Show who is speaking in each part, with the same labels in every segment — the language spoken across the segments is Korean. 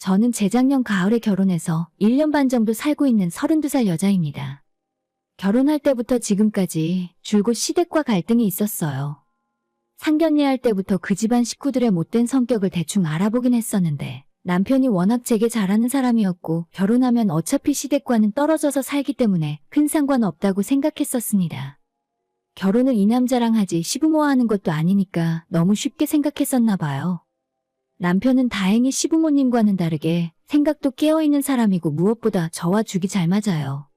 Speaker 1: 저는 재작년 가을에 결혼해서 1년 반 정도 살고 있는 32살 여자입니다. 결혼할 때부터 지금까지 줄곧 시댁과 갈등이 있었어요. 상견례할 때부터 그 집안 식구들의 못된 성격을 대충 알아보긴 했었는데 남편이 워낙 제게 잘하는 사람이었고 결혼하면 어차피 시댁과는 떨어져서 살기 때문에 큰 상관없다고 생각했었습니다. 결혼을 이 남자랑 하지 시부모와 하는 것도 아니니까 너무 쉽게 생각했었나 봐요. 남편은 다행히 시부모님과는 다르게 생각도 깨어있는 사람이고 무엇보다 저와 죽이 잘 맞아요.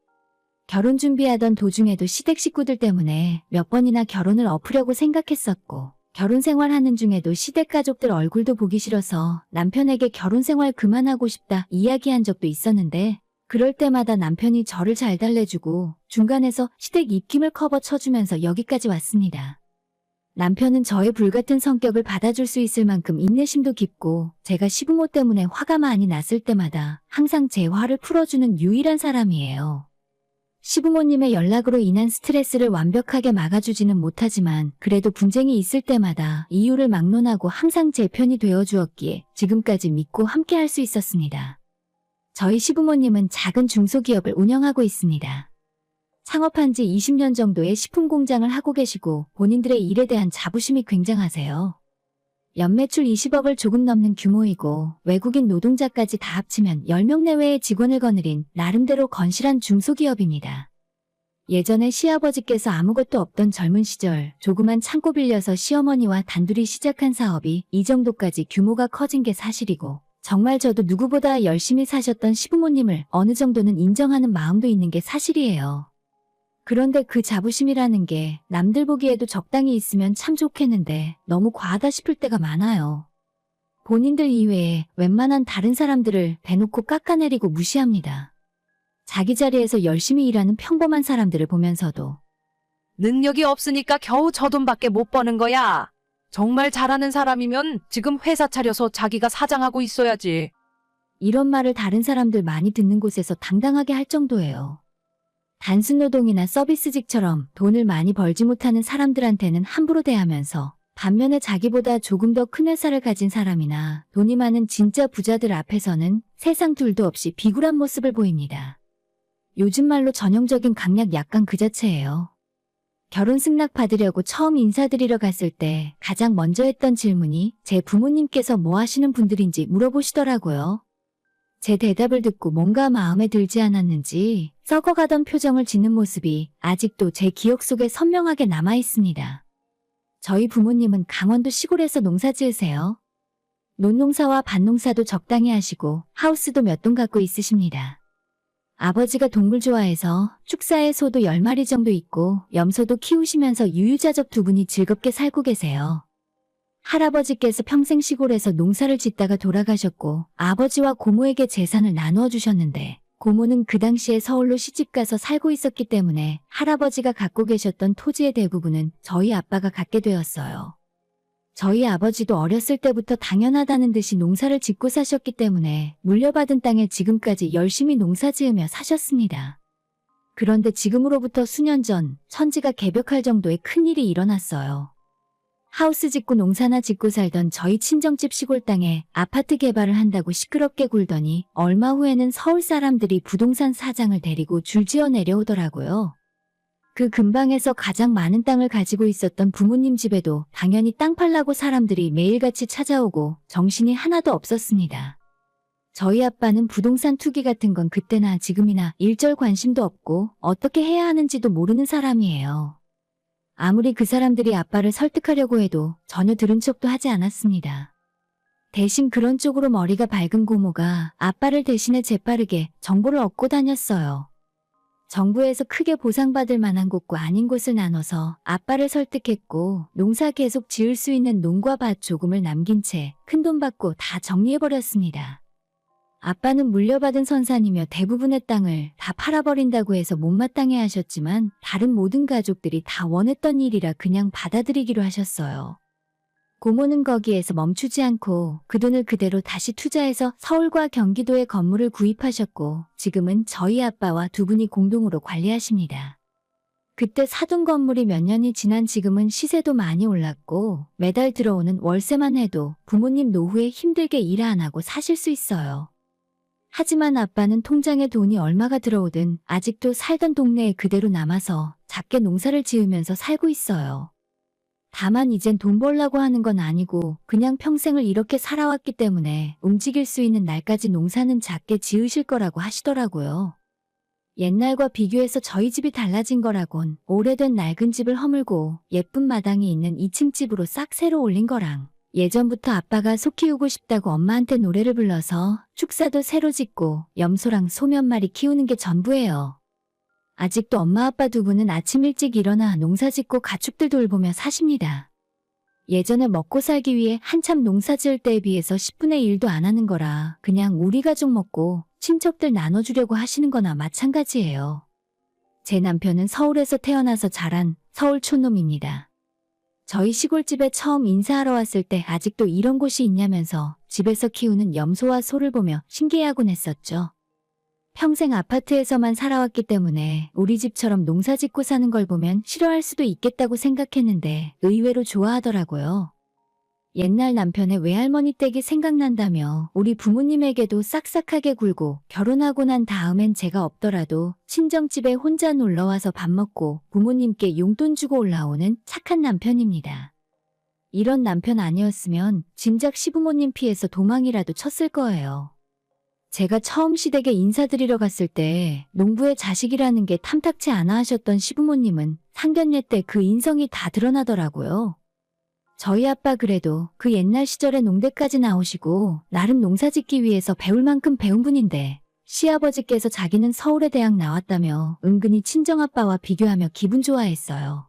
Speaker 1: 결혼 준비하던 도중에도 시댁 식구들 때문에 몇 번이나 결혼을 엎으려고 생각했었고 결혼 생활하는 중에도 시댁 가족들 얼굴도 보기 싫어서 남편에게 결혼 생활 그만하고 싶다 이야기한 적도 있었는데 그럴 때마다 남편이 저를 잘 달래주고 중간에서 시댁 입김을 커버 쳐주면서 여기까지 왔습니다. 남편은 저의 불같은 성격을 받아줄 수 있을 만큼 인내심도 깊고 제가 시부모 때문에 화가 많이 났을 때마다 항상 제 화를 풀어주는 유일한 사람이에요. 시부모님의 연락으로 인한 스트레스를 완벽하게 막아주지는 못하지만 그래도 분쟁이 있을 때마다 이유를 막론하고 항상 제 편이 되어주었기에 지금까지 믿고 함께 할 수 있었습니다. 저희 시부모님은 작은 중소기업을 운영하고 있습니다. 창업한 지 20년 정도의 식품 공장을 하고 계시고 본인들의 일에 대한 자부심이 굉장하세요. 연매출 20억을 조금 넘는 규모이고 외국인 노동자까지 다 합치면 10명 내외의 직원을 거느린 나름대로 건실한 중소기업입니다. 예전에 시아버지께서 아무것도 없던 젊은 시절 조그만 창고 빌려서 시어머니와 단둘이 시작한 사업이 이 정도까지 규모가 커진 게 사실이고 정말 저도 누구보다 열심히 사셨던 시부모님을 어느 정도는 인정하는 마음도 있는 게 사실이에요. 그런데 그 자부심이라는 게 남들 보기에도 적당히 있으면 참 좋겠는데 너무 과하다 싶을 때가 많아요. 본인들 이외에 웬만한 다른 사람들을 대놓고 깎아내리고 무시합니다. 자기 자리에서 열심히 일하는 평범한 사람들을 보면서도
Speaker 2: 능력이 없으니까 겨우 저 돈밖에 못 버는 거야. 정말 잘하는 사람이면 지금 회사 차려서 자기가 사장하고 있어야지.
Speaker 1: 이런 말을 다른 사람들 많이 듣는 곳에서 당당하게 할 정도예요. 단순 노동이나 서비스직처럼 돈을 많이 벌지 못하는 사람들한테는 함부로 대하면서 반면에 자기보다 조금 더 큰 회사를 가진 사람이나 돈이 많은 진짜 부자들 앞에서는 세상 둘도 없이 비굴한 모습을 보입니다. 요즘 말로 전형적인 강약 약간 그 자체예요. 결혼 승낙 받으려고 처음 인사드리러 갔을 때 가장 먼저 했던 질문이 제 부모님께서 뭐 하시는 분들인지 물어보시더라고요. 제 대답을 듣고 뭔가 마음에 들지 않았는지 썩어가던 표정을 짓는 모습이 아직도 제 기억 속에 선명하게 남아있습니다. 저희 부모님은 강원도 시골에서 농사 지으세요. 논농사와 밭농사도 적당히 하시고 하우스도 몇 동 갖고 있으십니다. 아버지가 동물 좋아해서 축사에 소도 10마리 정도 있고 염소도 키우시면서 유유자적 두 분이 즐겁게 살고 계세요. 할아버지께서 평생 시골에서 농사를 짓다가 돌아가셨고 아버지와 고모에게 재산을 나누어 주셨는데 고모는 그 당시에 서울로 시집가서 살고 있었기 때문에 할아버지가 갖고 계셨던 토지의 대부분은 저희 아빠가 갖게 되었어요. 저희 아버지도 어렸을 때부터 당연하다는 듯이 농사를 짓고 사셨기 때문에 물려받은 땅에 지금까지 열심히 농사 지으며 사셨습니다. 그런데 지금으로부터 수년 전 천지가 개벽할 정도의 큰일이 일어났어요. 하우스 짓고 농사나 짓고 살던 저희 친정집 시골 땅에 아파트 개발을 한다고 시끄럽게 굴더니 얼마 후에는 서울 사람들이 부동산 사장을 데리고 줄지어 내려오더라고요. 그 근방에서 가장 많은 땅을 가지고 있었던 부모님 집에도 당연히 땅 팔라고 사람들이 매일같이 찾아오고 정신이 하나도 없었습니다. 저희 아빠는 부동산 투기 같은 건 그때나 지금이나 일절 관심도 없고 어떻게 해야 하는지도 모르는 사람이에요. 아무리 그 사람들이 아빠를 설득하려고 해도 전혀 들은 척도 하지 않았습니다. 대신 그런 쪽으로 머리가 밝은 고모가 아빠를 대신해 재빠르게 정보를 얻고 다녔어요. 정부에서 크게 보상받을 만한 곳과 아닌 곳을 나눠서 아빠를 설득했고 농사 계속 지을 수 있는 농과 밭 조금을 남긴 채 큰돈 받고 다 정리해버렸습니다. 아빠는 물려받은 선산이며 대부분의 땅을 다 팔아버린다고 해서 못마땅해 하셨지만 다른 모든 가족들이 다 원했던 일이라 그냥 받아들이기로 하셨어요. 고모는 거기에서 멈추지 않고 그 돈을 그대로 다시 투자해서 서울과 경기도에 건물을 구입하셨고 지금은 저희 아빠와 두 분이 공동으로 관리하십니다. 그때 사둔 건물이 몇 년이 지난 지금은 시세도 많이 올랐고 매달 들어오는 월세만 해도 부모님 노후에 힘들게 일 안 하고 사실 수 있어요. 하지만 아빠는 통장에 돈이 얼마가 들어오든 아직도 살던 동네에 그대로 남아서 작게 농사를 지으면서 살고 있어요. 다만 이젠 돈 벌려고 하는 건 아니고 그냥 평생을 이렇게 살아왔기 때문에 움직일 수 있는 날까지 농사는 작게 지으실 거라고 하시더라고요. 옛날과 비교해서 저희 집이 달라진 거라곤 오래된 낡은 집을 허물고 예쁜 마당이 있는 2층 집으로 싹 새로 올린 거랑 예전부터 아빠가 소 키우고 싶다고 엄마한테 노래를 불러서 축사도 새로 짓고 염소랑 소 몇 마리 키우는 게 전부예요. 아직도 엄마 아빠 두 분은 아침 일찍 일어나 농사 짓고 가축들 돌보며 사십니다. 예전에 먹고 살기 위해 한참 농사 지을 때에 비해서 10분의 1도 안 하는 거라 그냥 우리 가족 먹고 친척들 나눠주려고 하시는 거나 마찬가지예요. 제 남편은 서울에서 태어나서 자란 서울 촌놈입니다. 저희 시골집에 처음 인사하러 왔을 때 아직도 이런 곳이 있냐면서 집에서 키우는 염소와 소를 보며 신기해하곤 했었죠. 평생 아파트에서만 살아왔기 때문에 우리 집처럼 농사 짓고 사는 걸 보면 싫어할 수도 있겠다고 생각했는데 의외로 좋아하더라고요. 옛날 남편의 외할머니 댁이 생각난다며 우리 부모님에게도 싹싹하게 굴고 결혼하고 난 다음엔 제가 없더라도 친정집에 혼자 놀러와서 밥 먹고 부모님께 용돈 주고 올라오는 착한 남편입니다. 이런 남편 아니었으면 진작 시부모님 피해서 도망이라도 쳤을 거예요. 제가 처음 시댁에 인사드리러 갔을 때 농부의 자식이라는 게 탐탁치 않아 하셨던 시부모님은 상견례 때 그 인성이 다 드러나더라고요. 저희 아빠 그래도 그 옛날 시절에 농대까지 나오시고 나름 농사 짓기 위해서 배울 만큼 배운 분인데 시아버지께서 자기는 서울에 대학 나왔다며 은근히 친정아빠와 비교하며 기분 좋아했어요.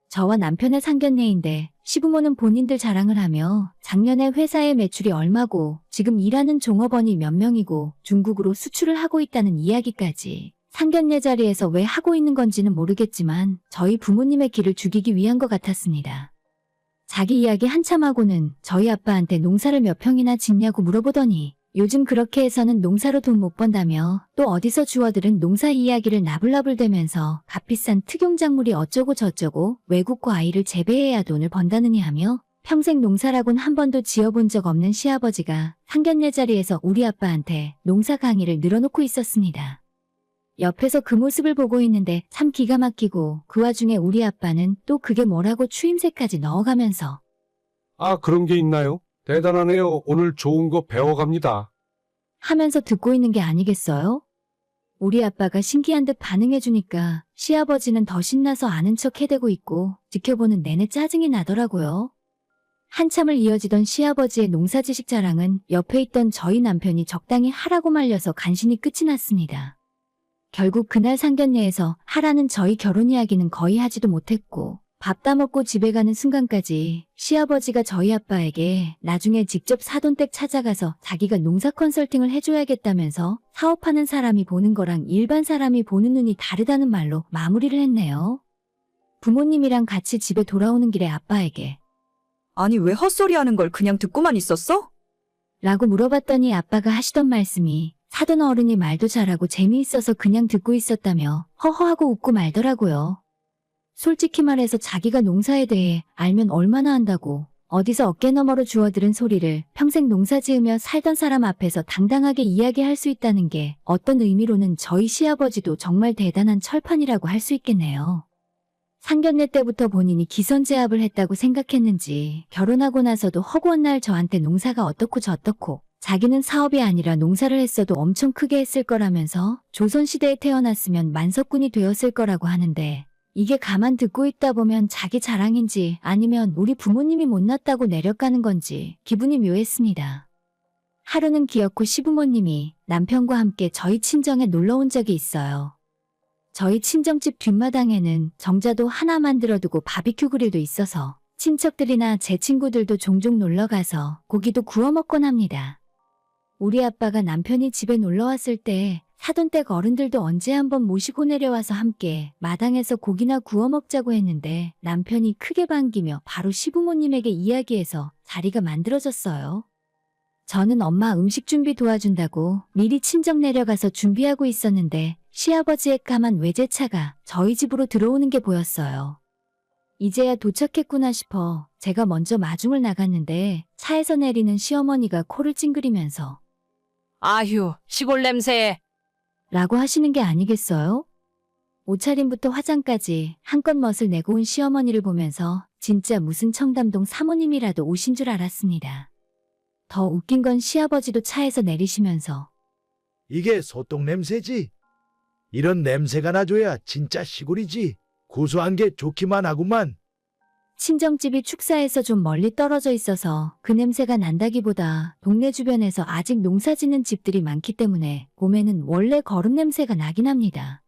Speaker 1: 저와 남편의 상견례인데 시부모는 본인들 자랑을 하며 작년에 회사의 매출이 얼마고 지금 일하는 종업원이 몇 명이고 중국으로 수출을 하고 있다는 이야기까지 상견례 자리에서 왜 하고 있는 건지는 모르겠지만 저희 부모님의 기를 죽이기 위한 것 같았습니다. 자기 이야기 한참 하고는 저희 아빠한테 농사를 몇 평이나 짓냐고 물어보더니 요즘 그렇게 해서는 농사로 돈 못 번다며 또 어디서 주워들은 농사 이야기를 나불나불대면서 값비싼 특용작물이 어쩌고 저쩌고 외국과 아이를 재배해야 돈을 번다느니 하며 평생 농사라곤 한 번도 지어본 적 없는 시아버지가 상견례 자리에서 우리 아빠한테 농사 강의를 늘어놓고 있었습니다. 옆에서 그 모습을 보고 있는데 참 기가 막히고 그 와중에 우리 아빠는 또 그게 뭐라고 추임새까지 넣어가면서
Speaker 3: 아, 그런 게 있나요? 대단하네요. 오늘 좋은 거 배워갑니다.
Speaker 1: 하면서 듣고 있는 게 아니겠어요? 우리 아빠가 신기한 듯 반응해주니까 시아버지는 더 신나서 아는 척 해대고 있고 지켜보는 내내 짜증이 나더라고요. 한참을 이어지던 시아버지의 농사지식 자랑은 옆에 있던 저희 남편이 적당히 하라고 말려서 간신히 끝이 났습니다. 결국 그날 상견례에서 하라는 저희 결혼 이야기는 거의 하지도 못했고 밥 다 먹고 집에 가는 순간까지 시아버지가 저희 아빠에게 나중에 직접 사돈댁 찾아가서 자기가 농사 컨설팅을 해줘야겠다면서 사업하는 사람이 보는 거랑 일반 사람이 보는 눈이 다르다는 말로 마무리를 했네요. 부모님이랑 같이 집에 돌아오는 길에 아빠에게
Speaker 4: 아니 왜 헛소리 하는 걸 그냥 듣고만 있었어?
Speaker 1: 라고 물어봤더니 아빠가 하시던 말씀이 사돈 어른이 말도 잘하고 재미있어서 그냥 듣고 있었다며 허허하고 웃고 말더라고요. 솔직히 말해서 자기가 농사에 대해 알면 얼마나 한다고 어디서 어깨너머로 주워들은 소리를 평생 농사 지으며 살던 사람 앞에서 당당하게 이야기할 수 있다는 게 어떤 의미로는 저희 시아버지도 정말 대단한 철판이라고 할 수 있겠네요. 상견례 때부터 본인이 기선제압을 했다고 생각했는지 결혼하고 나서도 허구한 날 저한테 농사가 어떻고 저떻고 자기는 사업이 아니라 농사를 했어도 엄청 크게 했을 거라면서 조선시대에 태어났으면 만석군이 되었을 거라고 하는데 이게 가만 듣고 있다 보면 자기 자랑인지 아니면 우리 부모님이 못났다고 내려가는 건지 기분이 묘했습니다. 하루는 기어코 시부모님이 남편과 함께 저희 친정에 놀러 온 적이 있어요. 저희 친정집 뒷마당에는 정자도 하나 만들어두고 바비큐 그릴도 있어서 친척들이나 제 친구들도 종종 놀러가서 고기도 구워 먹곤 합니다. 우리 아빠가 남편이 집에 놀러왔을 때 사돈댁 어른들도 언제 한번 모시고 내려와서 함께 마당에서 고기나 구워 먹자고 했는데 남편이 크게 반기며 바로 시부모님에게 이야기해서 자리가 만들어졌어요. 저는 엄마 음식 준비 도와준다고 미리 친정 내려가서 준비하고 있었는데 시아버지의 까만 외제차가 저희 집으로 들어오는 게 보였어요. 이제야 도착했구나 싶어 제가 먼저 마중을 나갔는데 차에서 내리는 시어머니가 코를 찡그리면서
Speaker 2: 아휴, 시골 냄새.
Speaker 1: 라고 하시는 게 아니겠어요? 옷차림부터 화장까지 한껏 멋을 내고 온 시어머니를 보면서 진짜 무슨 청담동 사모님이라도 오신 줄 알았습니다. 더 웃긴 건 시아버지도 차에서 내리시면서
Speaker 5: 이게 소똥 냄새지? 이런 냄새가 나줘야 진짜 시골이지. 고소한 게 좋기만 하구만.
Speaker 1: 친정집이 축사에서 좀 멀리 떨어져 있어서 그 냄새가 난다기보다 동네 주변에서 아직 농사 짓는 집들이 많기 때문에 봄에는 원래 거름 냄새가 나긴 합니다.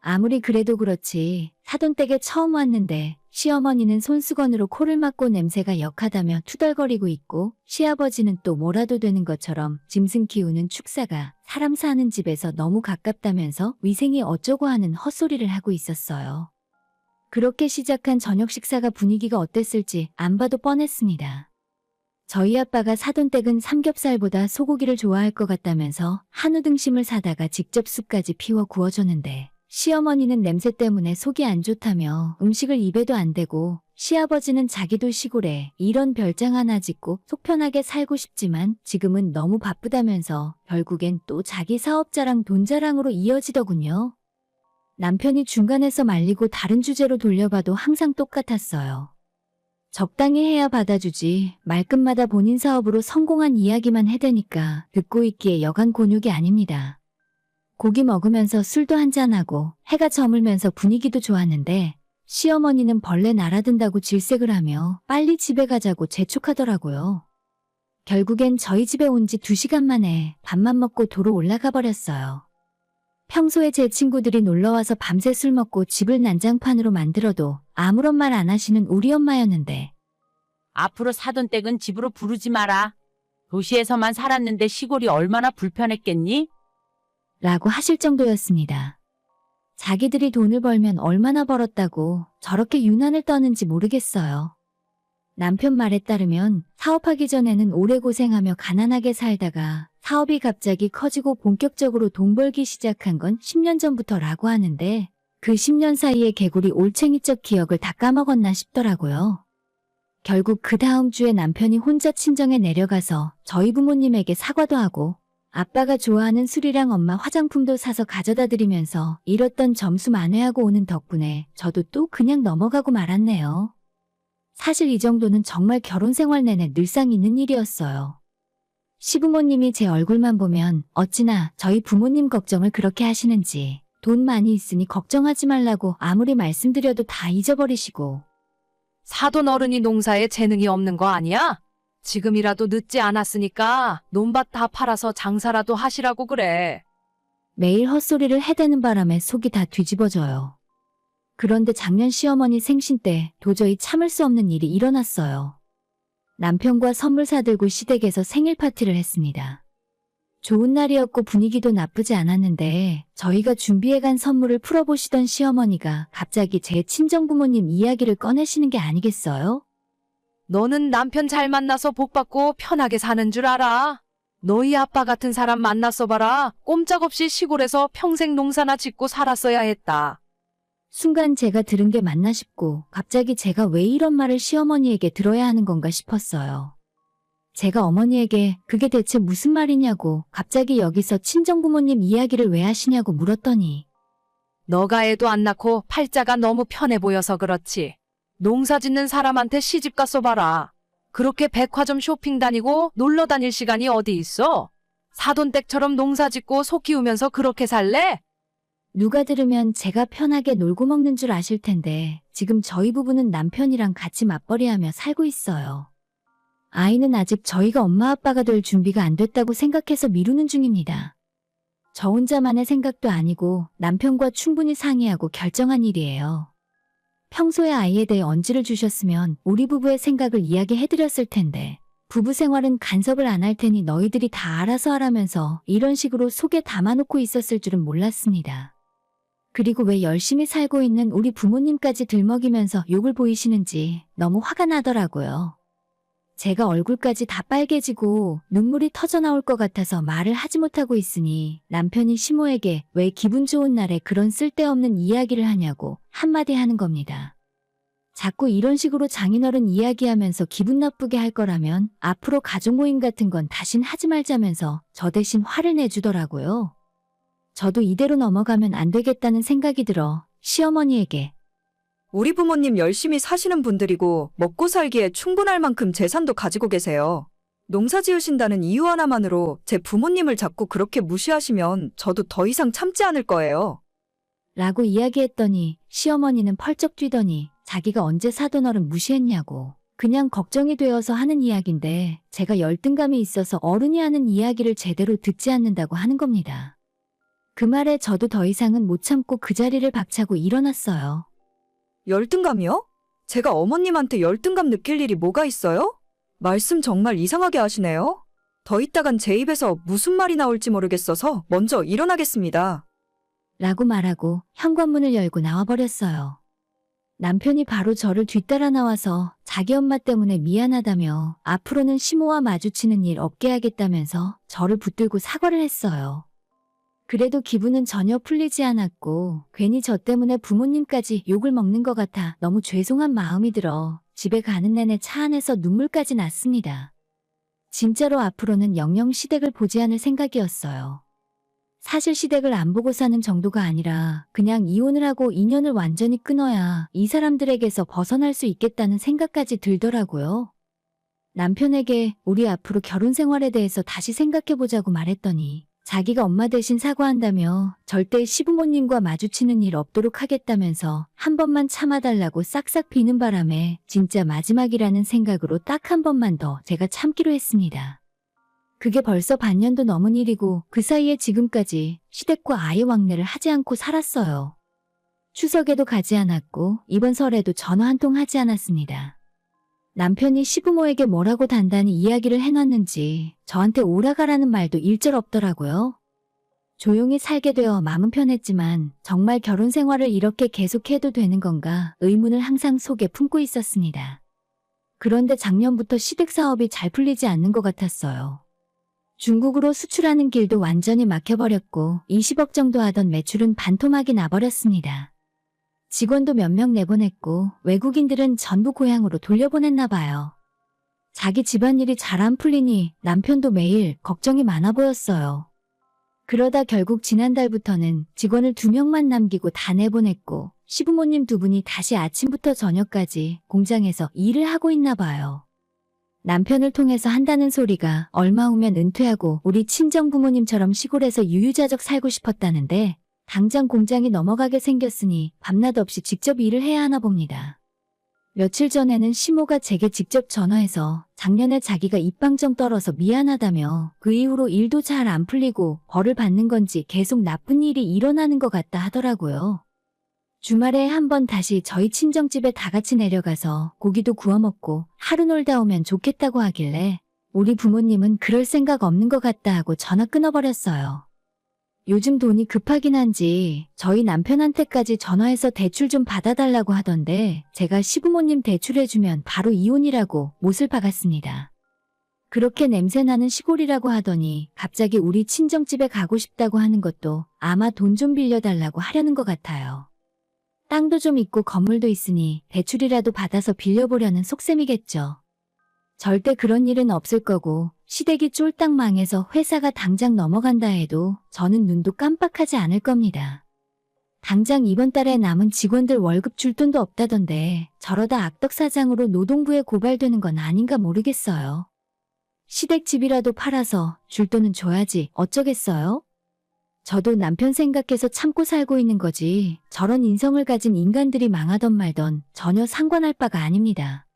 Speaker 1: 아무리 그래도 그렇지 사돈댁에 처음 왔는데 시어머니는 손수건으로 코를 막고 냄새가 역하다며 투덜거리고 있고 시아버지는 또 뭐라도 되는 것처럼 짐승 키우는 축사가 사람 사는 집에서 너무 가깝다면서 위생이 어쩌고 하는 헛소리를 하고 있었어요. 그렇게 시작한 저녁 식사가 분위기가 어땠을지 안 봐도 뻔했습니다. 저희 아빠가 사돈댁은 삼겹살보다 소고기를 좋아할 것 같다면서 한우 등심을 사다가 직접 숯까지 피워 구워줬는데 시어머니는 냄새 때문에 속이 안 좋다며 음식을 입에도 안 대고 시아버지는 자기도 시골에 이런 별장 하나 짓고 속 편하게 살고 싶지만 지금은 너무 바쁘다면서 결국엔 또 자기 사업 자랑 돈 자랑으로 이어지더군요. 남편이 중간에서 말리고 다른 주제로 돌려봐도 항상 똑같았어요. 적당히 해야 받아주지 말끝마다 본인 사업으로 성공한 이야기만 해대니까 듣고 있기에 여간 곤욕이 아닙니다. 고기 먹으면서 술도 한잔하고 해가 저물면서 분위기도 좋았는데 시어머니는 벌레 날아든다고 질색을 하며 빨리 집에 가자고 재촉하더라고요. 결국엔 저희 집에 온 지 2시간 만에 밥만 먹고 도로 올라가 버렸어요. 평소에 제 친구들이 놀러와서 밤새 술 먹고 집을 난장판으로 만들어도 아무런 말 안 하시는 우리 엄마였는데
Speaker 6: 앞으로 사돈 댁은 집으로 부르지 마라. 도시에서만 살았는데 시골이 얼마나 불편했겠니?
Speaker 1: 라고 하실 정도였습니다. 자기들이 돈을 벌면 얼마나 벌었다고 저렇게 유난을 떠는지 모르겠어요. 남편 말에 따르면 사업하기 전에는 오래 고생하며 가난하게 살다가 사업이 갑자기 커지고 본격적으로 돈 벌기 시작한 건 10년 전부터라고 하는데 그 10년 사이에 개구리 올챙이적 기억을 다 까먹었나 싶더라고요. 결국 그 다음 주에 남편이 혼자 친정에 내려가서 저희 부모님에게 사과도 하고 아빠가 좋아하는 술이랑 엄마 화장품도 사서 가져다 드리면서 잃었던 점수 만회하고 오는 덕분에 저도 또 그냥 넘어가고 말았네요. 사실 이 정도는 정말 결혼 생활 내내 늘상 있는 일이었어요. 시부모님이 제 얼굴만 보면 어찌나 저희 부모님 걱정을 그렇게 하시는지 돈 많이 있으니 걱정하지 말라고 아무리 말씀드려도 다 잊어버리시고
Speaker 2: 사돈 어른이 농사에 재능이 없는 거 아니야? 지금이라도 늦지 않았으니까 논밭 다 팔아서 장사라도 하시라고 그래.
Speaker 1: 매일 헛소리를 해대는 바람에 속이 다 뒤집어져요. 그런데 작년 시어머니 생신 때 도저히 참을 수 없는 일이 일어났어요. 남편과 선물 사들고 시댁에서 생일 파티를 했습니다. 좋은 날이었고 분위기도 나쁘지 않았는데 저희가 준비해간 선물을 풀어보시던 시어머니가 갑자기 제 친정부모님 이야기를 꺼내시는 게 아니겠어요?
Speaker 2: 너는 남편 잘 만나서 복 받고 편하게 사는 줄 알아? 너희 아빠 같은 사람 만났어 봐라. 꼼짝없이 시골에서 평생 농사나 짓고 살았어야 했다.
Speaker 1: 순간 제가 들은 게 맞나 싶고 갑자기 제가 왜 이런 말을 시어머니에게 들어야 하는 건가 싶었어요. 제가 어머니에게 그게 대체 무슨 말이냐고 갑자기 여기서 친정부모님 이야기를 왜 하시냐고 물었더니
Speaker 2: 너가 애도 안 낳고 팔자가 너무 편해 보여서 그렇지. 농사 짓는 사람한테 시집 갔어 봐라. 그렇게 백화점 쇼핑 다니고 놀러 다닐 시간이 어디 있어? 사돈댁처럼 농사 짓고 소 키우면서 그렇게 살래?
Speaker 1: 누가 들으면 제가 편하게 놀고 먹는 줄 아실 텐데 지금 저희 부부는 남편이랑 같이 맞벌이하며 살고 있어요. 아이는 아직 저희가 엄마 아빠가 될 준비가 안 됐다고 생각해서 미루는 중입니다. 저 혼자만의 생각도 아니고 남편과 충분히 상의하고 결정한 일이에요. 평소에 아이에 대해 언지를 주셨으면 우리 부부의 생각을 이야기해드렸을 텐데 부부 생활은 간섭을 안 할 테니 너희들이 다 알아서 하라면서 이런 식으로 속에 담아놓고 있었을 줄은 몰랐습니다. 그리고 왜 열심히 살고 있는 우리 부모님까지 들먹이면서 욕을 보이시는지 너무 화가 나더라고요. 제가 얼굴까지 다 빨개지고 눈물이 터져나올 것 같아서 말을 하지 못하고 있으니 남편이 시모에게 왜 기분 좋은 날에 그런 쓸데없는 이야기를 하냐고 한마디 하는 겁니다. 자꾸 이런 식으로 장인어른 이야기하면서 기분 나쁘게 할 거라면 앞으로 가족 모임 같은 건 다신 하지 말자면서 저 대신 화를 내주더라고요. 저도 이대로 넘어가면 안 되겠다는 생각이 들어 시어머니에게
Speaker 4: 우리 부모님 열심히 사시는 분들이고 먹고 살기에 충분할 만큼 재산도 가지고 계세요. 농사 지으신다는 이유 하나만으로 제 부모님을 자꾸 그렇게 무시하시면 저도 더 이상 참지 않을 거예요.
Speaker 1: 라고 이야기했더니 시어머니는 펄쩍 뛰더니 자기가 언제 사돈어른 무시했냐고. 그냥 걱정이 되어서 하는 이야기인데 제가 열등감이 있어서 어른이 하는 이야기를 제대로 듣지 않는다고 하는 겁니다. 그 말에 저도 더 이상은 못 참고 그 자리를 박차고 일어났어요.
Speaker 4: 열등감이요? 제가 어머님한테 열등감 느낄 일이 뭐가 있어요? 말씀 정말 이상하게 하시네요. 더 있다간 제 입에서 무슨 말이 나올지 모르겠어서 먼저 일어나겠습니다.
Speaker 1: 라고 말하고 현관문을 열고 나와버렸어요. 남편이 바로 저를 뒤따라 나와서 자기 엄마 때문에 미안하다며 앞으로는 시모와 마주치는 일 없게 하겠다면서 저를 붙들고 사과를 했어요. 그래도 기분은 전혀 풀리지 않았고 괜히 저 때문에 부모님까지 욕을 먹는 것 같아 너무 죄송한 마음이 들어 집에 가는 내내 차 안에서 눈물까지 났습니다. 진짜로 앞으로는 영영 시댁을 보지 않을 생각이었어요. 사실 시댁을 안 보고 사는 정도가 아니라 그냥 이혼을 하고 인연을 완전히 끊어야 이 사람들에게서 벗어날 수 있겠다는 생각까지 들더라고요. 남편에게 우리 앞으로 결혼 생활에 대해서 다시 생각해보자고 말했더니 자기가 엄마 대신 사과한다며 절대 시부모님과 마주치는 일 없도록 하겠다면서 한 번만 참아달라고 싹싹 비는 바람에 진짜 마지막이라는 생각으로 딱 한 번만 더 제가 참기로 했습니다. 그게 벌써 반년도 넘은 일이고 그 사이에 지금까지 시댁과 아예 왕래를 하지 않고 살았어요. 추석에도 가지 않았고 이번 설에도 전화 한 통 하지 않았습니다. 남편이 시부모에게 뭐라고 단단히 이야기를 해놨는지 저한테 오라가라는 말도 일절 없더라고요. 조용히 살게 되어 마음은 편했지만 정말 결혼 생활을 이렇게 계속해도 되는 건가 의문을 항상 속에 품고 있었습니다. 그런데 작년부터 시댁 사업이 잘 풀리지 않는 것 같았어요. 중국으로 수출하는 길도 완전히 막혀버렸고 20억 정도 하던 매출은 반토막이 나버렸습니다. 직원도 몇 명 내보냈고 외국인들은 전부 고향으로 돌려보냈나 봐요. 자기 집안일이 잘 안 풀리니 남편도 매일 걱정이 많아 보였어요. 그러다 결국 지난달부터는 직원을 2명만 남기고 다 내보냈고 시부모님 2분이 다시 아침부터 저녁까지 공장에서 일을 하고 있나 봐요. 남편을 통해서 한다는 소리가 얼마 후면 은퇴하고 우리 친정부모님처럼 시골에서 유유자적 살고 싶었다는데 당장 공장이 넘어가게 생겼으니 밤낮 없이 직접 일을 해야 하나 봅니다. 며칠 전에는 시모가 제게 직접 전화해서 작년에 자기가 입방정 떨어서 미안하다며 그 이후로 일도 잘 안 풀리고 벌을 받는 건지 계속 나쁜 일이 일어나는 것 같다 하더라고요. 주말에 한번 다시 저희 친정집에 다 같이 내려가서 고기도 구워 먹고 하루 놀다 오면 좋겠다고 하길래 우리 부모님은 그럴 생각 없는 것 같다 하고 전화 끊어버렸어요. 요즘 돈이 급하긴 한지 저희 남편한테까지 전화해서 대출 좀 받아달라고 하던데 제가 시부모님 대출해주면 바로 이혼이라고 못을 박았습니다. 그렇게 냄새나는 시골이라고 하더니 갑자기 우리 친정집에 가고 싶다고 하는 것도 아마 돈 좀 빌려달라고 하려는 것 같아요. 땅도 좀 있고 건물도 있으니 대출이라도 받아서 빌려보려는 속셈이겠죠. 절대 그런 일은 없을 거고 시댁이 쫄딱 망해서 회사가 당장 넘어간다 해도 저는 눈도 깜빡하지 않을 겁니다. 당장 이번 달에 남은 직원들 월급 줄 돈도 없다던데 저러다 악덕사장으로 노동부에 고발되는 건 아닌가 모르겠어요. 시댁 집이라도 팔아서 줄 돈은 줘야지 어쩌겠어요? 저도 남편 생각해서 참고 살고 있는 거지 저런 인성을 가진 인간들이 망하던 말던 전혀 상관할 바가 아닙니다.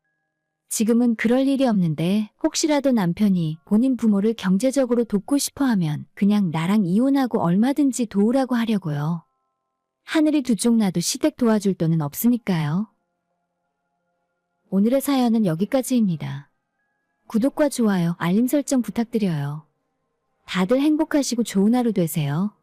Speaker 1: 지금은 그럴 일이 없는데 혹시라도 남편이 본인 부모를 경제적으로 돕고 싶어 하면 그냥 나랑 이혼하고 얼마든지 도우라고 하려고요. 하늘이 두 쪽 나도 시댁 도와줄 돈은 없으니까요. 오늘의 사연은 여기까지입니다. 구독과 좋아요, 알림 설정 부탁드려요. 다들 행복하시고 좋은 하루 되세요.